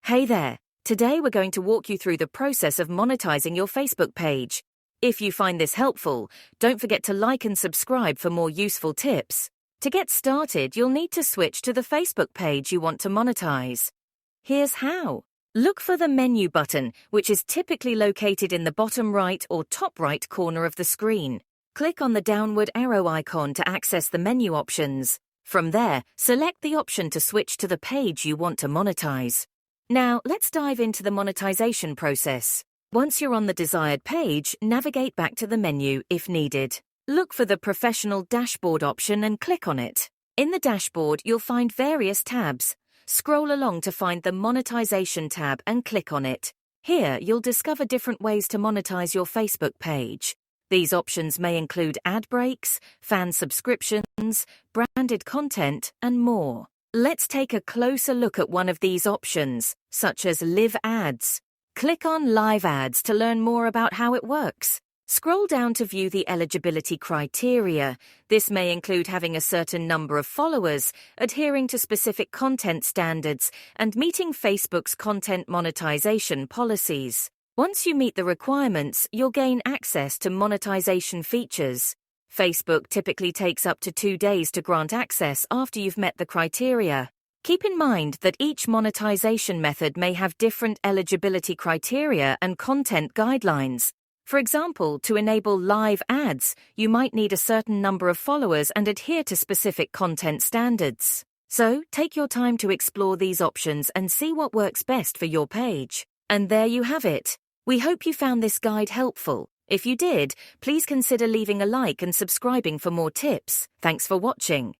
Hey there! Today we're going to walk you through the process of monetizing your Facebook page. If you find this helpful, don't forget to like and subscribe for more useful tips. To get started, you'll need to switch to the Facebook page you want to monetize. Here's how. Look for the menu button, which is typically located in the bottom right or top right corner of the screen. Click on the downward arrow icon to access the menu options. From there, select the option to switch to the page you want to monetize. Now, let's dive into the monetization process. Once you're on the desired page, navigate back to the menu if needed. Look for the Professional Dashboard option and click on it. In the dashboard, you'll find various tabs. Scroll along to find the Monetization tab and click on it. Here, you'll discover different ways to monetize your Facebook page. These options may include ad breaks, fan subscriptions, branded content, and more. Let's take a closer look at one of these options, such as Live Ads. Click on Live Ads to learn more about how it works. Scroll down to view the eligibility criteria. This may include having a certain number of followers, adhering to specific content standards, and meeting Facebook's content monetization policies. Once you meet the requirements, you'll gain access to monetization features. Facebook typically takes up to 2 days to grant access after you've met the criteria. Keep in mind that each monetization method may have different eligibility criteria and content guidelines. For example, to enable live ads, you might need a certain number of followers and adhere to specific content standards. So, take your time to explore these options and see what works best for your page. And there you have it. We hope you found this guide helpful. If you did, please consider leaving a like and subscribing for more tips. Thanks for watching.